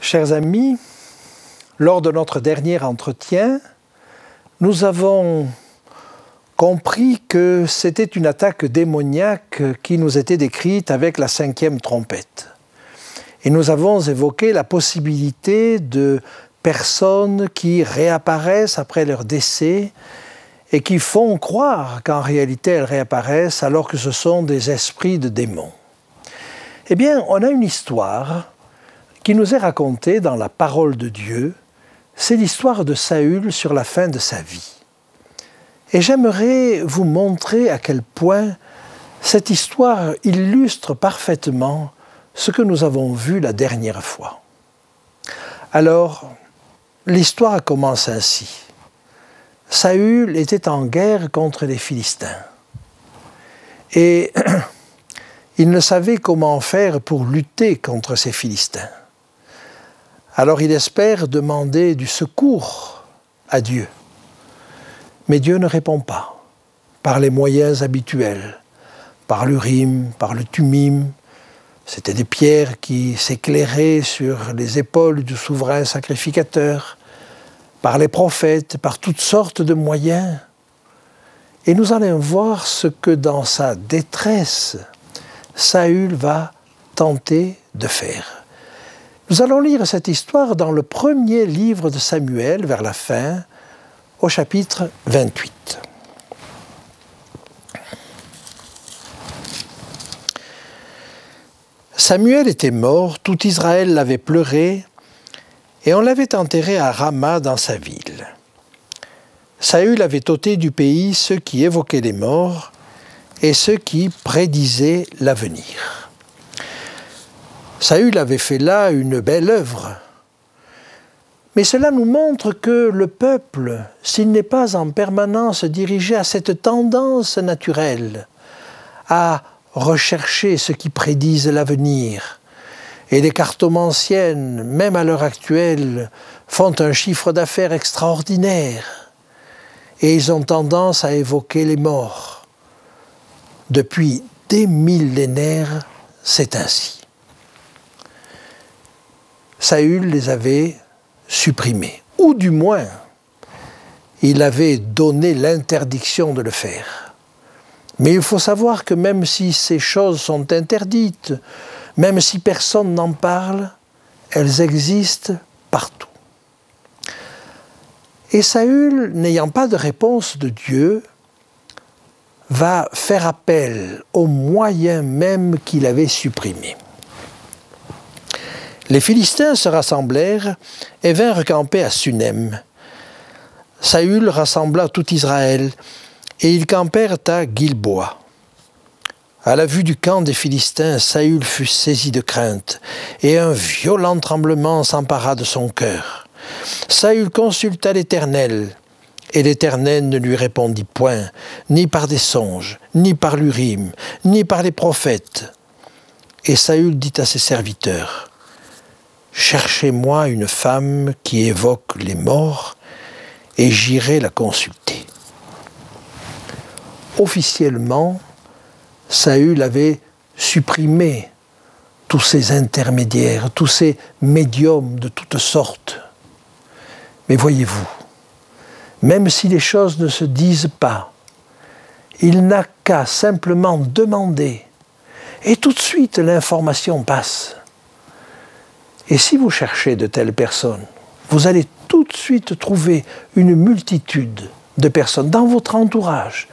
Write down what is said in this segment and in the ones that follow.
Chers amis, lors de notre dernier entretien, nous avons compris que c'était une attaque démoniaque qui nous était décrite avec la 5e trompette. Et nous avons évoqué la possibilité de personnes qui réapparaissent après leur décès et qui font croire qu'en réalité elles réapparaissent alors que ce sont des esprits de démons. Eh bien, on a une histoire qui nous est racontée dans la parole de Dieu. C'est l'histoire de Saül sur la fin de sa vie. Et j'aimerais vous montrer à quel point cette histoire illustre parfaitement ce que nous avons vu la dernière fois. Alors, l'histoire commence ainsi. Saül était en guerre contre les Philistins. Et il ne savait comment faire pour lutter contre ces Philistins. Alors il espère demander du secours à Dieu. Mais Dieu ne répond pas, par les moyens habituels, par l'Urim, par le Thummim. C'était des pierres qui s'éclairaient sur les épaules du souverain sacrificateur, par les prophètes, par toutes sortes de moyens. Et nous allons voir ce que dans sa détresse, Saül va tenter de faire. Nous allons lire cette histoire dans le premier livre de Samuel, vers la fin, au chapitre 28. Samuel était mort, tout Israël l'avait pleuré, et on l'avait enterré à Rama dans sa ville. Saül avait ôté du pays ceux qui évoquaient les morts et ceux qui prédisaient l'avenir. Saül avait fait là une belle œuvre. Mais cela nous montre que le peuple, s'il n'est pas en permanence dirigé à cette tendance naturelle, à rechercher ce qui prédise l'avenir, et les cartomanciennes, même à l'heure actuelle, font un chiffre d'affaires extraordinaire, et ils ont tendance à évoquer les morts. Depuis des millénaires, c'est ainsi. Saül les avait supprimés, ou du moins, il avait donné l'interdiction de le faire. Mais il faut savoir que même si ces choses sont interdites, même si personne n'en parle, elles existent partout. Et Saül, n'ayant pas de réponse de Dieu, va faire appel aux moyens même qu'il avait supprimés. Les Philistins se rassemblèrent et vinrent camper à Sunem. Saül rassembla tout Israël, et ils campèrent à Gilboa. À la vue du camp des Philistins, Saül fut saisi de crainte, et un violent tremblement s'empara de son cœur. Saül consulta l'Éternel, et l'Éternel ne lui répondit point, ni par des songes, ni par l'Urim, ni par les prophètes. Et Saül dit à ses serviteurs, « Cherchez-moi une femme qui évoque les morts, et j'irai la consulter. » Officiellement, Saül avait supprimé tous ces intermédiaires, tous ces médiums de toutes sortes. Mais voyez-vous, même si les choses ne se disent pas, il n'a qu'à simplement demander, et tout de suite l'information passe. Et si vous cherchez de telles personnes, vous allez tout de suite trouver une multitude de personnes, dans votre entourage,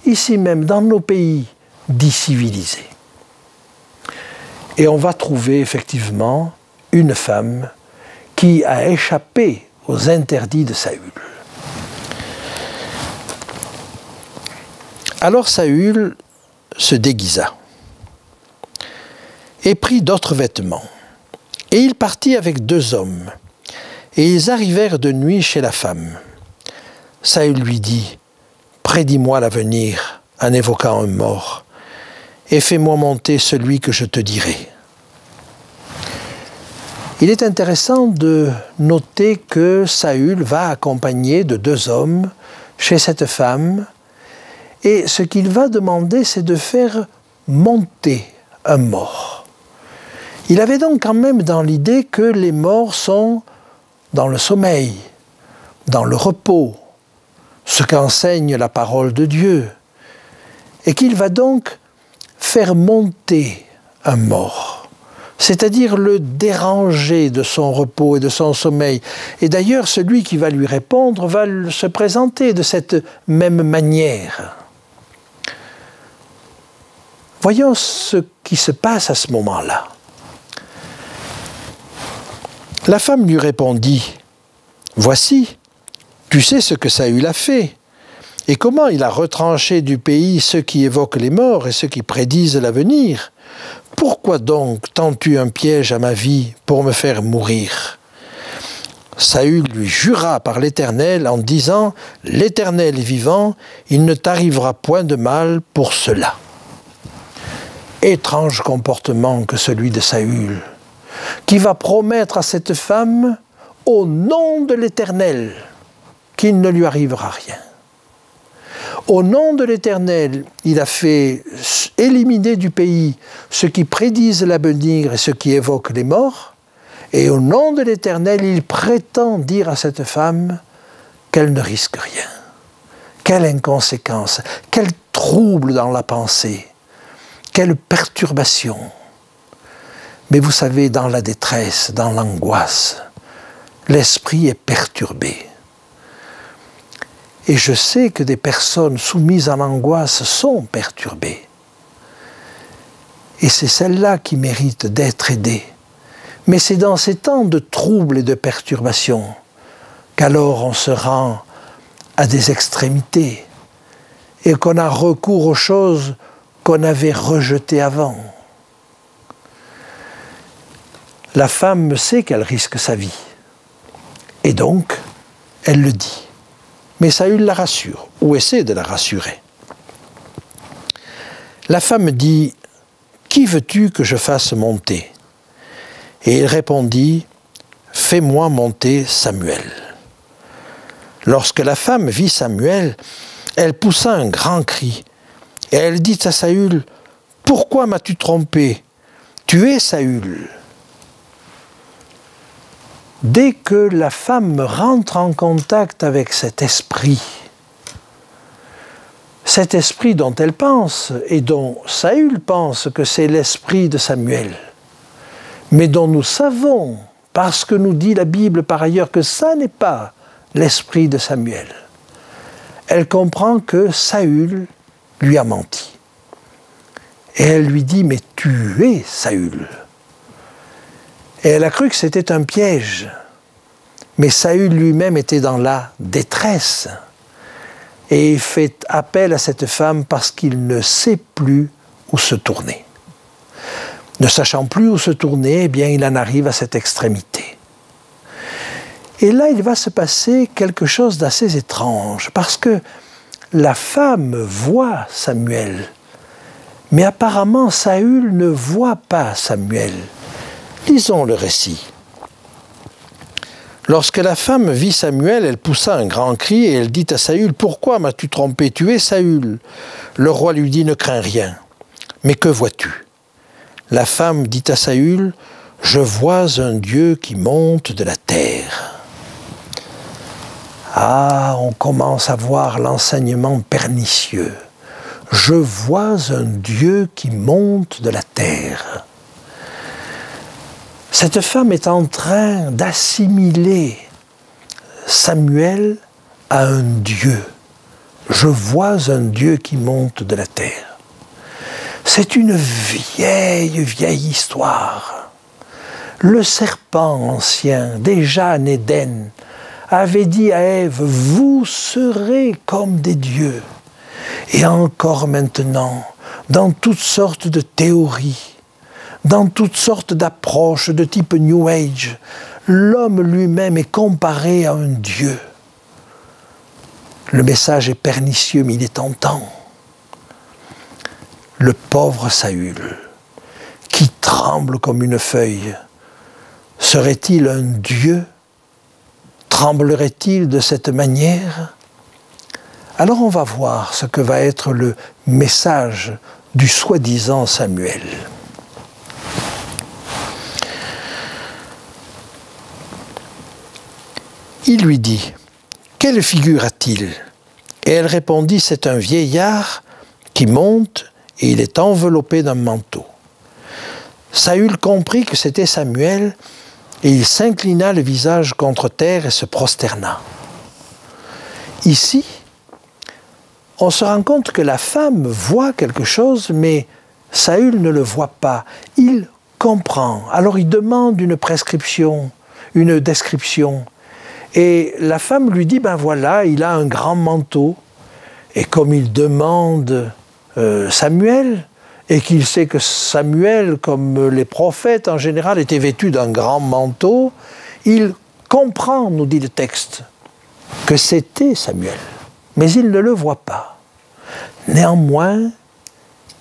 ici même, dans nos pays dits civilisés. Et on va trouver effectivement une femme qui a échappé aux interdits de Saül. Alors Saül se déguisa et prit d'autres vêtements. Et il partit avec 2 hommes. Et ils arrivèrent de nuit chez la femme. Saül lui dit, « Prédis-moi l'avenir en évoquant un mort, et fais-moi monter celui que je te dirai. » Il est intéressant de noter que Saül va accompagné de 2 hommes chez cette femme, et ce qu'il va demander, c'est de faire monter un mort. Il avait donc quand même dans l'idée que les morts sont dans le sommeil, dans le repos, ce qu'enseigne la parole de Dieu, et qu'il va donc faire monter un mort, c'est-à-dire le déranger de son repos et de son sommeil. Et d'ailleurs, celui qui va lui répondre va se présenter de cette même manière. Voyons ce qui se passe à ce moment-là. La femme lui répondit, « Voici, tu sais ce que Saül a fait, et comment il a retranché du pays ceux qui évoquent les morts et ceux qui prédisent l'avenir. Pourquoi donc tends-tu un piège à ma vie pour me faire mourir ?» Saül lui jura par l'Éternel en disant, « L'Éternel est vivant, il ne t'arrivera point de mal pour cela. » Étrange comportement que celui de Saül, qui va promettre à cette femme, au nom de l'Éternel, qu'il ne lui arrivera rien. Au nom de l'Éternel, il a fait éliminer du pays ceux qui prédisent l'avenir et ceux qui évoquent les morts, et au nom de l'Éternel, il prétend dire à cette femme qu'elle ne risque rien. Quelle inconséquence, quel trouble dans la pensée, quelle perturbation. Mais vous savez, dans la détresse, dans l'angoisse, l'esprit est perturbé. Et je sais que des personnes soumises à l'angoisse sont perturbées. Et c'est celles-là qui méritent d'être aidées. Mais c'est dans ces temps de troubles et de perturbations qu'alors on se rend à des extrémités et qu'on a recours aux choses qu'on avait rejetées avant. La femme sait qu'elle risque sa vie. Et donc, elle le dit. Mais Saül la rassure, ou essaie de la rassurer. La femme dit, « Qui veux-tu que je fasse monter ?» Et il répondit, « Fais-moi monter Samuel. » Lorsque la femme vit Samuel, elle poussa un grand cri, et elle dit à Saül, « Pourquoi m'as-tu trompé? Tu es Saül. » Dès que la femme rentre en contact avec cet esprit dont elle pense et dont Saül pense que c'est l'esprit de Samuel, mais dont nous savons, parce que nous dit la Bible par ailleurs, que ça n'est pas l'esprit de Samuel, elle comprend que Saül lui a menti. Et elle lui dit, « Mais tu es Saül. » Et elle a cru que c'était un piège. Mais Saül lui-même était dans la détresse. Et il fait appel à cette femme parce qu'il ne sait plus où se tourner. Ne sachant plus où se tourner, eh bien, il en arrive à cette extrémité. Et là, il va se passer quelque chose d'assez étrange, parce que la femme voit Samuel, mais apparemment Saül ne voit pas Samuel. Lisons le récit. Lorsque la femme vit Samuel, elle poussa un grand cri et elle dit à Saül, « Pourquoi m'as-tu trompé? Tu es Saül. » Le roi lui dit, « Ne crains rien. Mais que vois-tu » La femme dit à Saül, « Je vois un Dieu qui monte de la terre. » Ah, on commence à voir l'enseignement pernicieux. Je vois un Dieu qui monte de la terre. Cette femme est en train d'assimiler Samuel à un Dieu. « Je vois un Dieu qui monte de la terre ». C'est une vieille histoire. Le serpent ancien, déjà en Éden, avait dit à Ève « Vous serez comme des dieux ». Et encore maintenant, dans toutes sortes de théories, dans toutes sortes d'approches de type New Age, l'homme lui-même est comparé à un Dieu. Le message est pernicieux, mais il est tentant. Le pauvre Saül, qui tremble comme une feuille, serait-il un Dieu? Tremblerait-il de cette manière? Alors on va voir ce que va être le message du soi-disant Samuel. Il lui dit « Quelle figure a-t-il » Et elle répondit « C'est un vieillard qui monte et il est enveloppé d'un manteau. » Saül comprit que c'était Samuel et il s'inclina le visage contre terre et se prosterna. Ici, on se rend compte que la femme voit quelque chose, mais Saül ne le voit pas. Il comprend. Alors il demande une prescription, une description. Et la femme lui dit, ben voilà, il a un grand manteau. Et comme il demande Samuel, et qu'il sait que Samuel, comme les prophètes en général, était vêtu d'un grand manteau, il comprend, nous dit le texte, que c'était Samuel. Mais il ne le voit pas. Néanmoins,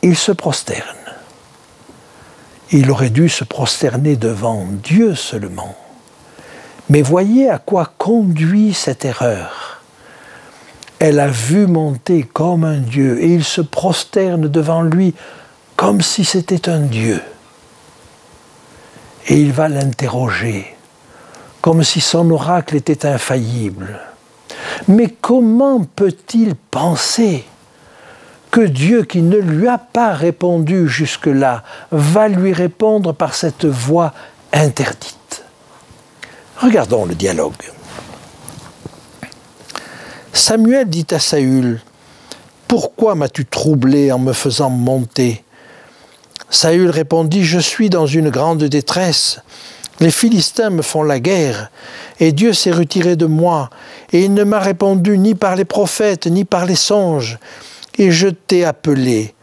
il se prosterne. Il aurait dû se prosterner devant Dieu seulement. Mais voyez à quoi conduit cette erreur. Elle a vu monter comme un Dieu et il se prosterne devant lui comme si c'était un Dieu. Et il va l'interroger, comme si son oracle était infaillible. Mais comment peut-il penser que Dieu, qui ne lui a pas répondu jusque-là, va lui répondre par cette voie interdite? Regardons le dialogue. Samuel dit à Saül, « Pourquoi m'as-tu troublé en me faisant monter ?» Saül répondit, « Je suis dans une grande détresse. Les Philistins me font la guerre, et Dieu s'est retiré de moi, et il ne m'a répondu ni par les prophètes, ni par les songes. Et je t'ai appelé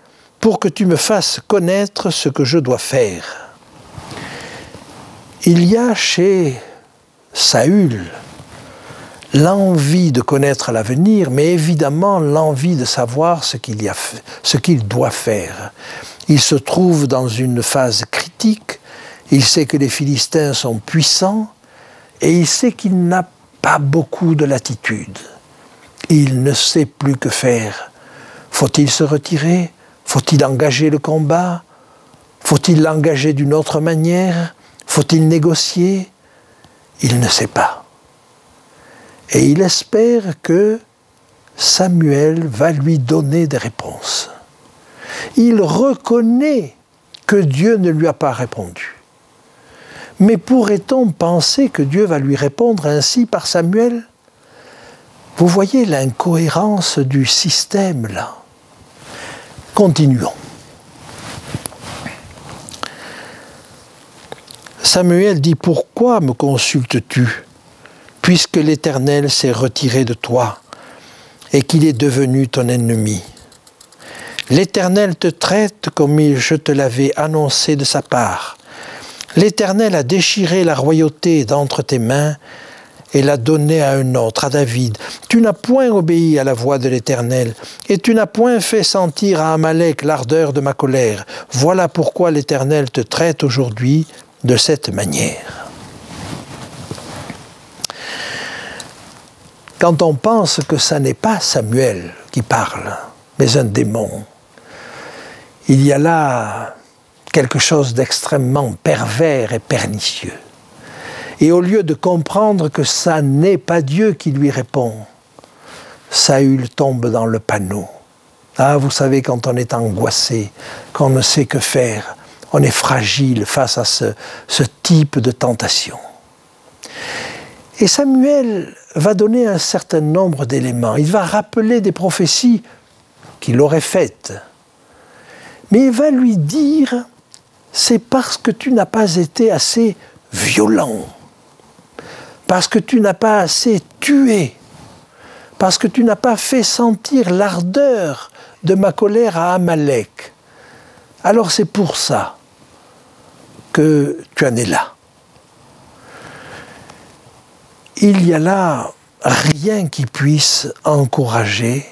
pour que tu me fasses connaître ce que je dois faire. » Il y a chez Saül l'envie de connaître l'avenir, mais évidemment l'envie de savoir ce qu'il doit faire. Il se trouve dans une phase critique, il sait que les Philistins sont puissants, et il sait qu'il n'a pas beaucoup de latitude. Il ne sait plus que faire. Faut-il se retirer? Faut-il engager le combat? Faut-il l'engager d'une autre manière? Faut-il négocier? Il ne sait pas. Et il espère que Samuel va lui donner des réponses. Il reconnaît que Dieu ne lui a pas répondu. Mais pourrait-on penser que Dieu va lui répondre ainsi par Samuel? Vous voyez l'incohérence du système là. Continuons. Samuel dit, « Pourquoi me consultes-tu, puisque l'Éternel s'est retiré de toi et qu'il est devenu ton ennemi? L'Éternel te traite comme je te l'avais annoncé de sa part. L'Éternel a déchiré la royauté d'entre tes mains et l'a donnée à un autre, à David. Tu n'as point obéi à la voix de l'Éternel, et tu n'as point fait sentir à Amalek l'ardeur de ma colère. Voilà pourquoi l'Éternel te traite aujourd'hui de cette manière. » Quand on pense que ça n'est pas Samuel qui parle, mais un démon, il y a là quelque chose d'extrêmement pervers et pernicieux. Et au lieu de comprendre que ça n'est pas Dieu qui lui répond, Saül tombe dans le panneau. Ah, vous savez, quand on est angoissé, qu'on ne sait que faire, on est fragile face à ce type de tentation. Et Samuel va donner un certain nombre d'éléments. Il va rappeler des prophéties qu'il aurait faites. Mais il va lui dire, c'est parce que tu n'as pas été assez violent, parce que tu n'as pas assez tué, parce que tu n'as pas fait sentir l'ardeur de ma colère à Amalek. Alors c'est pour ça que tu en es là. Il y a là rien qui puisse encourager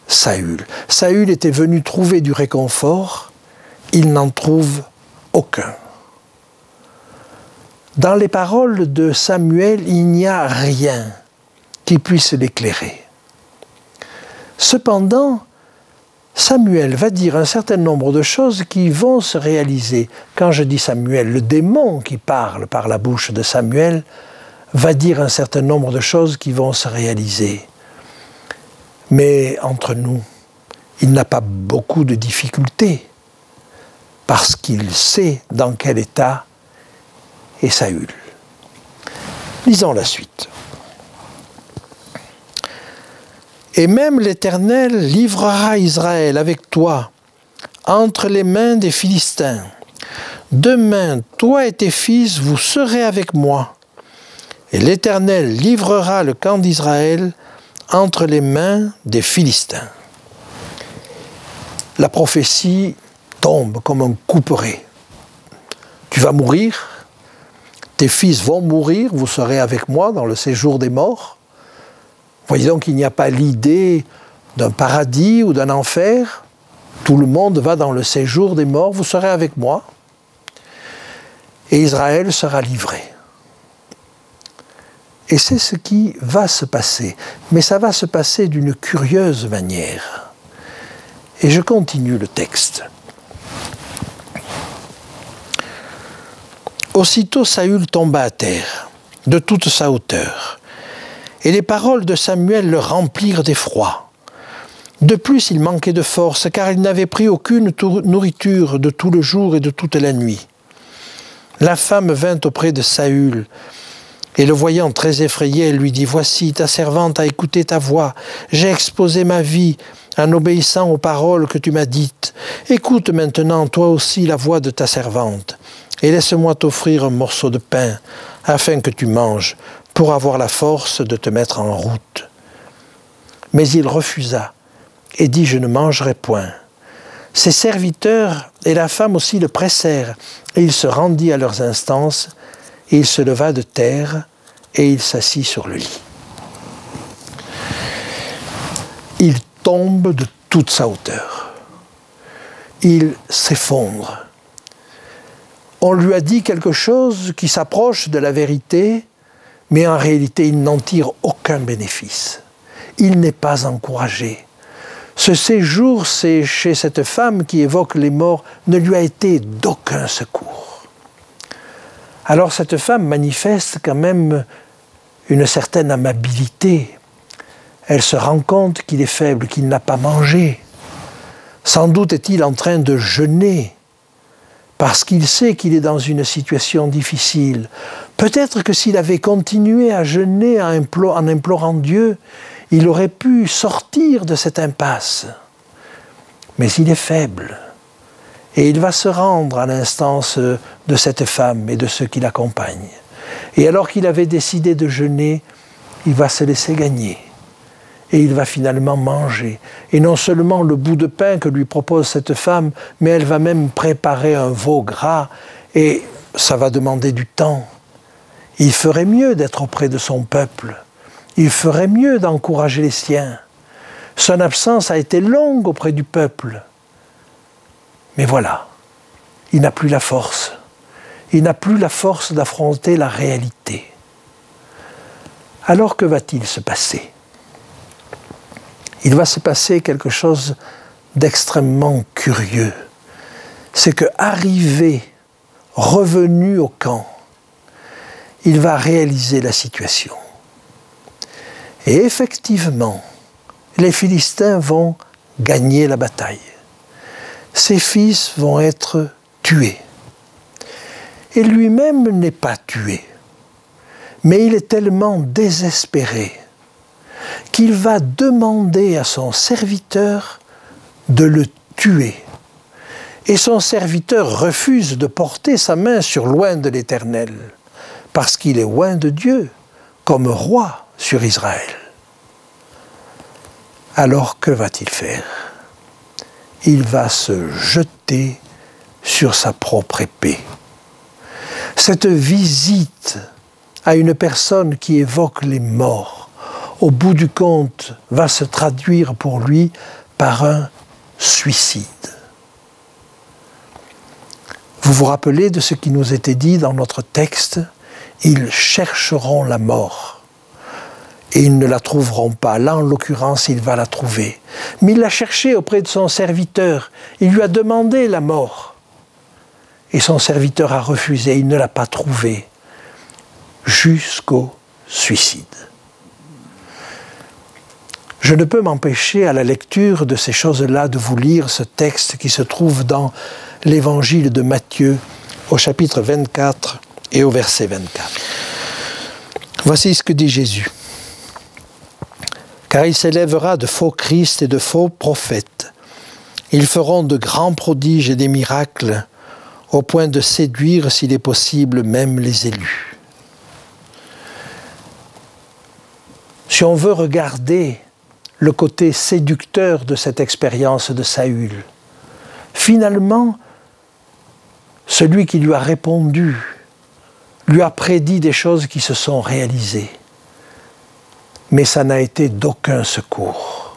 Saül. Saül était venu trouver du réconfort, il n'en trouve aucun. Dans les paroles de Samuel, il n'y a rien qui puisse l'éclairer. Cependant, Samuel va dire un certain nombre de choses qui vont se réaliser. Quand je dis Samuel, le démon qui parle par la bouche de Samuel va dire un certain nombre de choses qui vont se réaliser. Mais entre nous, il n'a pas beaucoup de difficultés parce qu'il sait dans quel état est Saül. Lisons la suite. Et même l'Éternel livrera Israël avec toi entre les mains des Philistins. Demain, toi et tes fils, vous serez avec moi. Et l'Éternel livrera le camp d'Israël entre les mains des Philistins. La prophétie tombe comme un couperet. Tu vas mourir, tes fils vont mourir, vous serez avec moi dans le séjour des morts. Voyez donc qu'il n'y a pas l'idée d'un paradis ou d'un enfer. Tout le monde va dans le séjour des morts, vous serez avec moi. Et Israël sera livré. Et c'est ce qui va se passer. Mais ça va se passer d'une curieuse manière. Et je continue le texte. Aussitôt Saül tomba à terre, de toute sa hauteur. Et les paroles de Samuel le remplirent d'effroi. De plus, il manquait de force, car il n'avait pris aucune nourriture de tout le jour et de toute la nuit. La femme vint auprès de Saül, et le voyant très effrayé, elle lui dit « Voici, ta servante a écouté ta voix. J'ai exposé ma vie en obéissant aux paroles que tu m'as dites. Écoute maintenant, toi aussi, la voix de ta servante, et laisse-moi t'offrir un morceau de pain, afin que tu manges, pour avoir la force de te mettre en route. » Mais il refusa, et dit « Je ne mangerai point. » Ses serviteurs et la femme aussi le pressèrent, et il se rendit à leurs instances, et il se leva de terre, et il s'assit sur le lit. Il tombe de toute sa hauteur. Il s'effondre. On lui a dit quelque chose qui s'approche de la vérité, mais en réalité, il n'en tire aucun bénéfice. Il n'est pas encouragé. Ce séjour chez cette femme qui évoque les morts ne lui a été d'aucun secours. Alors cette femme manifeste quand même une certaine amabilité. Elle se rend compte qu'il est faible, qu'il n'a pas mangé. Sans doute est-il en train de jeûner, parce qu'il sait qu'il est dans une situation difficile. Peut-être que s'il avait continué à jeûner en implorant Dieu, il aurait pu sortir de cette impasse. Mais il est faible. Et il va se rendre à l'instance de cette femme et de ceux qui l'accompagnent. Et alors qu'il avait décidé de jeûner, il va se laisser gagner. Et il va finalement manger. Et non seulement le bout de pain que lui propose cette femme, mais elle va même préparer un veau gras. Et ça va demander du temps. Il ferait mieux d'être auprès de son peuple. Il ferait mieux d'encourager les siens. Son absence a été longue auprès du peuple. Mais voilà, il n'a plus la force. Il n'a plus la force d'affronter la réalité. Alors que va-t-il se passer? Il va se passer quelque chose d'extrêmement curieux. C'est que, arrivé, revenu au camp, il va réaliser la situation. Et effectivement, les Philistins vont gagner la bataille. Ses fils vont être tués. Et lui-même n'est pas tué. Mais il est tellement désespéré qu'il va demander à son serviteur de le tuer. Et son serviteur refuse de porter sa main sur l'oint de l'Éternel, parce qu'il est oint de Dieu, comme roi sur Israël. Alors que va-t-il faire? Il va se jeter sur sa propre épée. Cette visite à une personne qui évoque les morts, au bout du compte, va se traduire pour lui par un suicide. Vous vous rappelez de ce qui nous était dit dans notre texte? Ils chercheront la mort et ils ne la trouveront pas. Là, en l'occurrence, il va la trouver. Mais il l'a cherchée auprès de son serviteur. Il lui a demandé la mort. Et son serviteur a refusé. Il ne l'a pas trouvée jusqu'au suicide. Je ne peux m'empêcher à la lecture de ces choses-là de vous lire ce texte qui se trouve dans l'évangile de Matthieu au chapitre 24 et au verset 24. Voici ce que dit Jésus. « Car il s'élèvera de faux Christ et de faux prophètes. Ils feront de grands prodiges et des miracles au point de séduire, s'il est possible, même les élus. » Si on veut regarder le côté séducteur de cette expérience de Saül, finalement, celui qui lui a répondu lui a prédit des choses qui se sont réalisées. Mais ça n'a été d'aucun secours.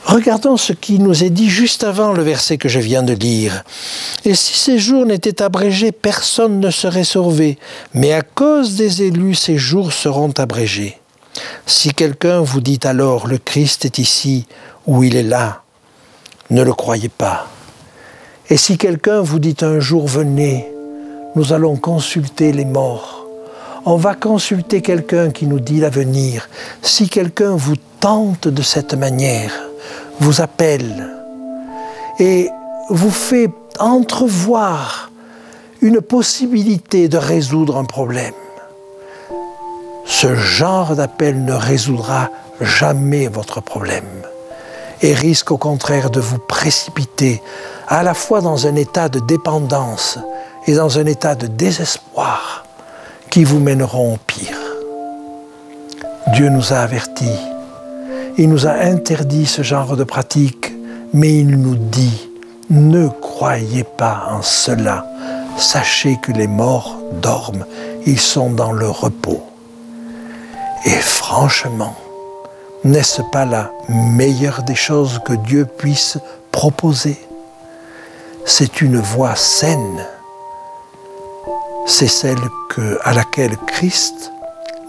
Regardons ce qui nous est dit juste avant le verset que je viens de lire. « Et si ces jours n'étaient abrégés, personne ne serait sauvé. Mais à cause des élus, ces jours seront abrégés. Si quelqu'un vous dit alors, le Christ est ici ou il est là, ne le croyez pas. Et si quelqu'un vous dit un jour, venez, nous allons consulter les morts. On va consulter quelqu'un qui nous dit l'avenir. Si quelqu'un vous tente de cette manière, vous appelle et vous fait entrevoir une possibilité de résoudre un problème, ce genre d'appel ne résoudra jamais votre problème et risque au contraire de vous précipiter à la fois dans un état de dépendance et dans un état de désespoir qui vous mèneront au pire. Dieu nous a avertis, il nous a interdit ce genre de pratique, mais il nous dit, ne croyez pas en cela, sachez que les morts dorment, ils sont dans le repos. Et franchement, n'est-ce pas la meilleure des choses que Dieu puisse proposer? C'est une voie saine. C'est celle à laquelle Christ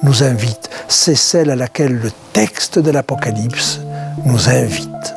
nous invite. C'est celle à laquelle le texte de l'Apocalypse nous invite.